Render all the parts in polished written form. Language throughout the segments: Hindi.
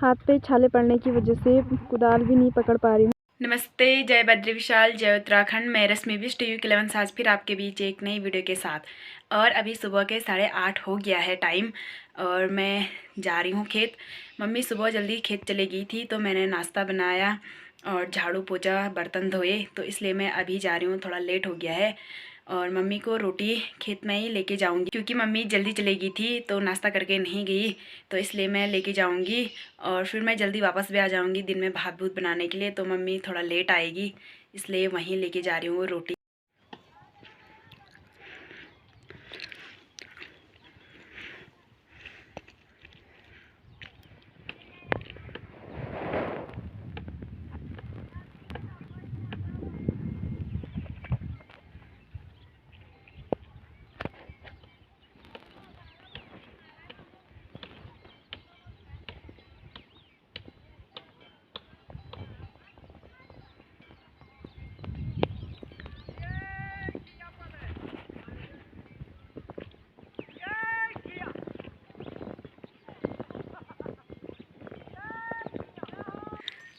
हाथ पे छाले पड़ने की वजह से कुदाल भी नहीं पकड़ पा रही हूँ। नमस्ते, जय बद्री विशाल, जय उत्तराखंड। मैं रश्मि बिष्ट यूके 11 आज फिर आपके बीच एक नई वीडियो के साथ। और अभी सुबह के 8:30 हो गया है टाइम और मैं जा रही हूँ खेत। मम्मी सुबह जल्दी खेत चले गई थी तो मैंने नाश्ता बनाया और झाड़ू पोछा बर्तन धोए, तो इसलिए मैं अभी जा रही हूँ। थोड़ा लेट हो गया है और मम्मी को रोटी खेत में ही लेके जाऊंगी क्योंकि मम्मी जल्दी चली गई थी तो नाश्ता करके नहीं गई, तो इसलिए मैं लेके जाऊंगी और फिर मैं जल्दी वापस भी आ जाऊंगी दिन में भात भूत बनाने के लिए। तो मम्मी थोड़ा लेट आएगी इसलिए वहीं लेके जा रही हूँ रोटी।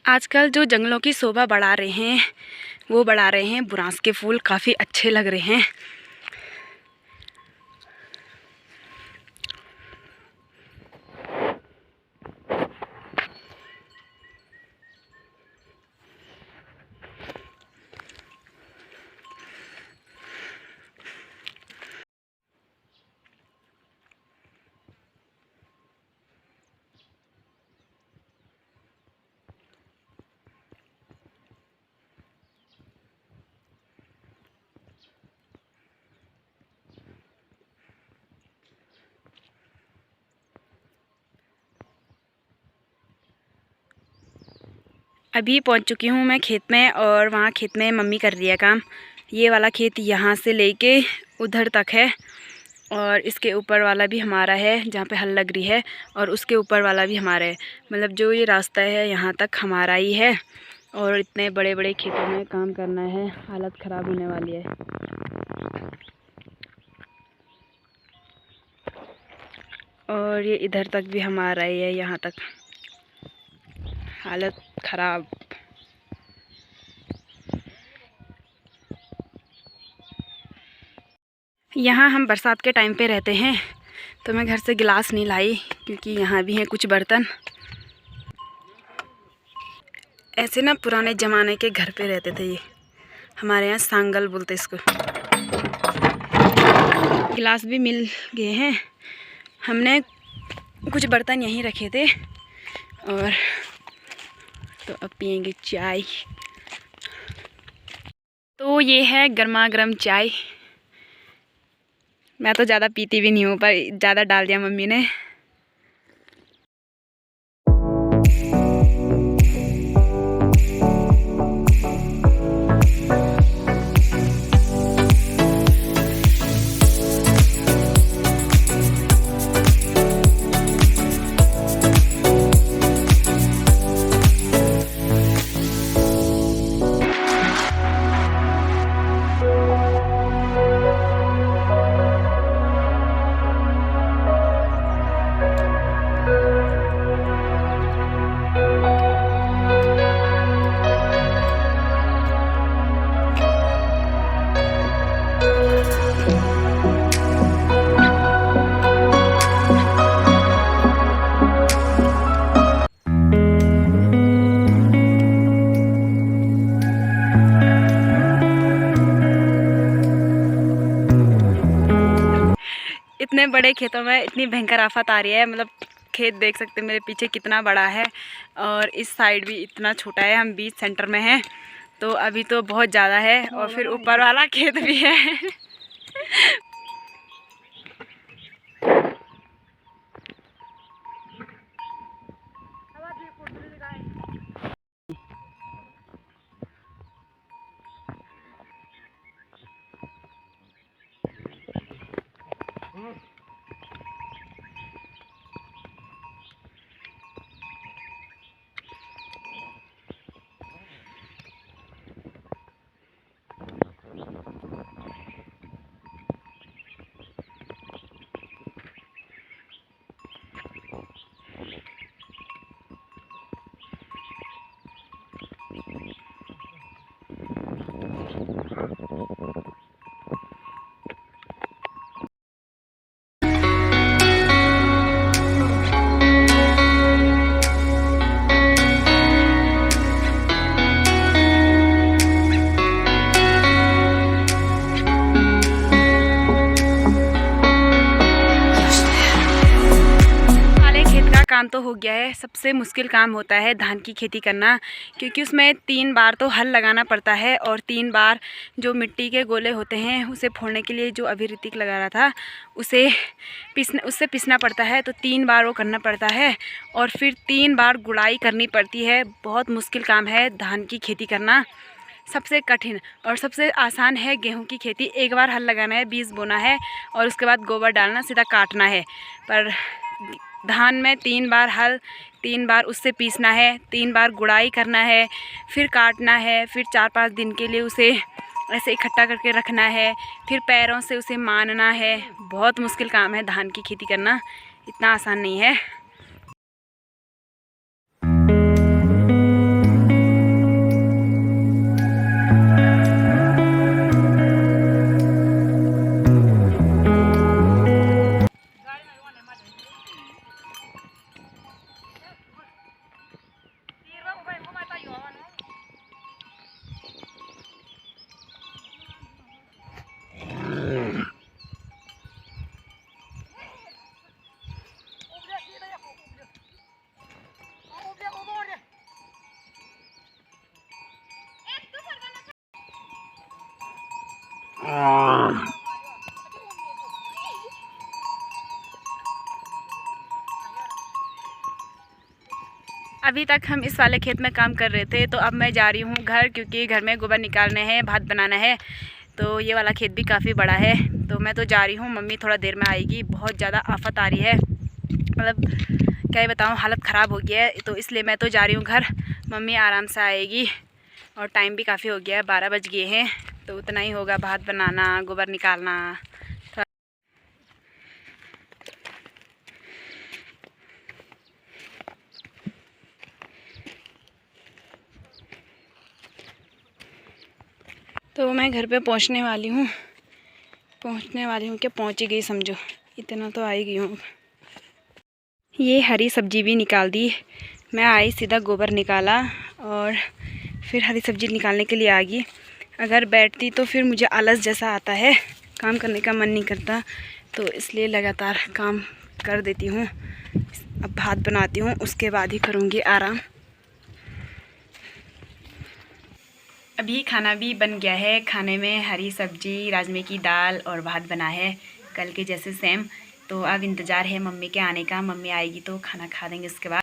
आजकल जो जंगलों की शोभा बढ़ा रहे हैं वो बढ़ा रहे हैं बुरांस के फूल, काफ़ी अच्छे लग रहे हैं। अभी पहुंच चुकी हूं मैं खेत में और वहां खेत में मम्मी कर रही है काम। ये वाला खेत यहां से लेके उधर तक है और इसके ऊपर वाला भी हमारा है जहाँ पे हल लग रही है, और उसके ऊपर वाला भी हमारा है। मतलब जो ये रास्ता है यहाँ तक हमारा ही है और इतने बड़े बड़े खेतों में काम करना है, हालत ख़राब होने वाली है। और ये इधर तक भी हमारा ही है, यहाँ तक हालत ख़राब। यहाँ हम बरसात के टाइम पे रहते हैं तो मैं घर से गिलास नहीं लाई क्योंकि यहाँ भी हैं कुछ बर्तन। ऐसे ना पुराने ज़माने के घर पे रहते थे ये, हमारे यहाँ सांगल बोलते इसको। गिलास भी मिल गए हैं, हमने कुछ बर्तन यहीं रखे थे और तो अब पियेंगे चाय। तो ये है गर्मा गर्म चाय। मैं तो ज़्यादा पीती भी नहीं हूँ पर ज़्यादा डाल दिया मम्मी ने। इतने बड़े खेतों में इतनी भयंकर आफत आ रही है। मतलब खेत देख सकते हैं मेरे पीछे कितना बड़ा है और इस साइड भी इतना छोटा है। हम बीच सेंटर में हैं तो अभी तो बहुत ज़्यादा है और फिर ऊपर वाला खेत भी है। गया है। सबसे मुश्किल काम होता है धान की खेती करना, क्योंकि उसमें 3 बार तो हल लगाना पड़ता है और 3 बार जो मिट्टी के गोले होते हैं उसे फोड़ने के लिए, जो अभी ऋतिक लगा रहा था, उससे पिसना पड़ता है। तो 3 बार वो करना पड़ता है और फिर 3 बार गुड़ाई करनी पड़ती है। बहुत मुश्किल काम है धान की खेती करना। सबसे कठिन और सबसे आसान है गेहूं की खेती। एक बार हल लगाना है, बीज बोना है और उसके बाद गोबर डालना, सीधा काटना है। पर धान में 3 बार हल, 3 बार उससे पीसना है, 3 बार गुड़ाई करना है, फिर काटना है, फिर 4-5 दिन के लिए उसे ऐसे इकट्ठा करके रखना है, फिर पैरों से उसे मानना है। बहुत मुश्किल काम है धान की खेती करना, इतना आसान नहीं है। अभी तक हम इस वाले खेत में काम कर रहे थे, तो अब मैं जा रही हूँ घर, क्योंकि घर में गोबर निकालने हैं, भात बनाना है। तो ये वाला खेत भी काफ़ी बड़ा है, तो मैं तो जा रही हूँ। मम्मी थोड़ा देर में आएगी। बहुत ज़्यादा आफत आ रही है, मतलब क्या ही बताऊँ, हालत ख़राब हो गया है। तो इसलिए मैं तो जा रही हूँ घर। मम्मी आराम से आएगी और टाइम भी काफ़ी हो गया है, 12 बज गए हैं। तो उतना ही होगा, भात बनाना, गोबर निकालना। तो मैं घर पे पहुंचने वाली हूँ कि पहुंच ही गई समझो। इतना तो आ ही गई हूँ। ये हरी सब्जी भी निकाल दी। मैं आई, सीधा गोबर निकाला और फिर हरी सब्जी निकालने के लिए आ गई। अगर बैठती तो फिर मुझे आलस जैसा आता है, काम करने का मन नहीं करता, तो इसलिए लगातार काम कर देती हूँ। अब भात बनाती हूँ, उसके बाद ही करूँगी आराम। अभी खाना भी बन गया है। खाने में हरी सब्जी, राजमे की दाल और भात बना है, कल के जैसे सेम। तो अब इंतज़ार है मम्मी के आने का। मम्मी आएगी तो खाना खा देंगे उसके बाद।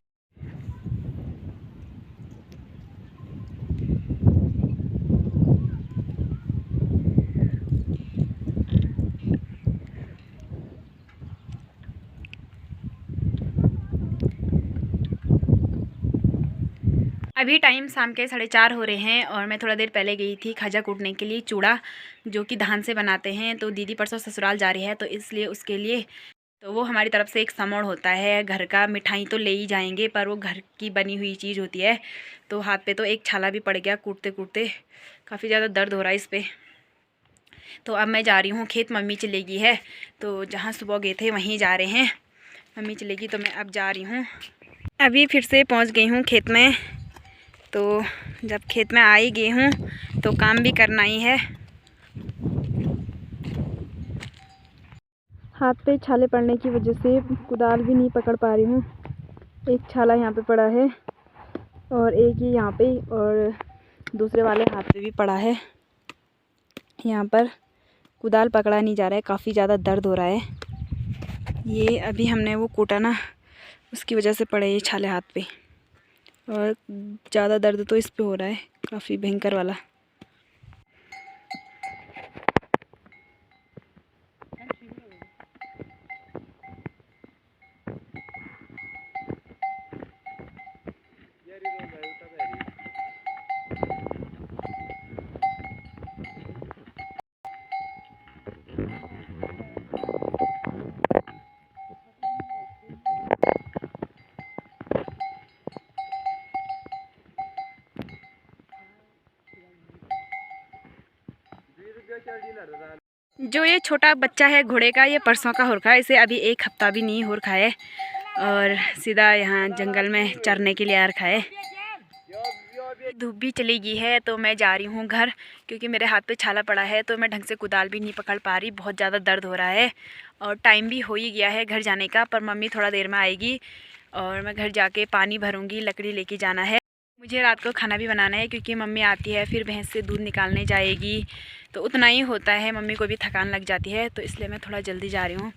अभी टाइम शाम के 4:30 हो रहे हैं और मैं थोड़ा देर पहले गई थी खाजा कूटने के लिए, चूड़ा जो कि धान से बनाते हैं। तो दीदी परसों ससुराल जा रही है, तो इसलिए उसके लिए तो वो हमारी तरफ से एक समोड़ होता है घर का। मिठाई तो ले ही जाएंगे, पर वो घर की बनी हुई चीज़ होती है। तो हाथ पे तो एक छाला भी पड़ गया कूटते कूटते, काफ़ी ज़्यादा दर्द हो रहा है इस पर। तो अब मैं जा रही हूँ खेत। मम्मी चलेगी है, तो जहाँ सुबह गए थे वहीं जा रहे हैं। मम्मी चलेगी तो मैं अब जा रही हूँ। अभी फिर से पहुँच गई हूँ खेत में। तो जब खेत में आ ही गई हूँ तो काम भी करना ही है। हाथ पे छाले पड़ने की वजह से कुदाल भी नहीं पकड़ पा रही हूँ। एक छाला यहाँ पे पड़ा है और एक ही यहाँ पे, और दूसरे वाले हाथ पे भी पड़ा है। यहाँ पर कुदाल पकड़ा नहीं जा रहा है, काफ़ी ज़्यादा दर्द हो रहा है। ये अभी हमने वो कूटा ना, उसकी वजह से पड़े ये छाले हाथ पे, और ज़्यादा दर्द तो इस पे हो रहा है, काफ़ी भयंकर वाला। जो ये छोटा बच्चा है घोड़े का, ये परसों का हो रखा है। इसे अभी 1 हफ्ता भी नहीं हो रखा है और सीधा यहाँ जंगल में चरने के लिए आ रखा है। धूप भी चली गई है, तो मैं जा रही हूँ घर, क्योंकि मेरे हाथ पे छाला पड़ा है, तो मैं ढंग से कुदाल भी नहीं पकड़ पा रही। बहुत ज़्यादा दर्द हो रहा है और टाइम भी हो ही गया है घर जाने का। पर मम्मी थोड़ा देर में आएगी और मैं घर जाके पानी भरूंगी, लकड़ी लेके जाना है। मुझे रात को खाना भी बनाना है क्योंकि मम्मी आती है, फिर भैंस से दूध निकालने जाएगी, तो उतना ही होता है, मम्मी को भी थकान लग जाती है, तो इसलिए मैं थोड़ा जल्दी जा रही हूँ।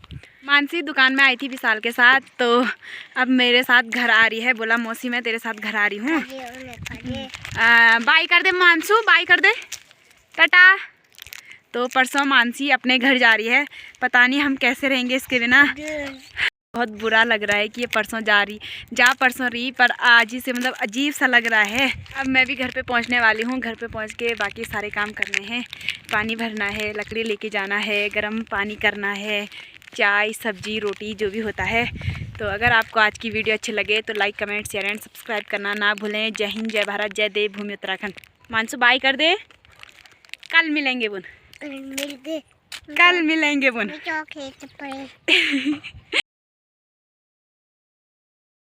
मानसी दुकान में आई थी विशाल के साथ, तो अब मेरे साथ घर आ रही है। बोला मौसी मैं तेरे साथ घर आ रही हूँ। बाय कर दे मानसू, बाय कर दे, टाटा। तो परसों मानसी अपने घर जा रही है, पता नहीं हम कैसे रहेंगे इसके बिना। बहुत बुरा लग रहा है कि ये परसों जा परसों रही, पर आज ही से मतलब अजीब सा लग रहा है। अब मैं भी घर पे पहुंचने वाली हूँ। घर पे पहुंच के बाकी सारे काम करने हैं, पानी भरना है, लकड़ी लेके जाना है, गर्म पानी करना है, चाय सब्जी रोटी जो भी होता है। तो अगर आपको आज की वीडियो अच्छी लगे तो like comment share and subscribe करना ना भूलें। जय हिंद, जय भारत, जय देवभूमि उत्तराखंड। मानसू बाय कर दे, कल मिलेंगे बुन, कल मिलेंगे बुन।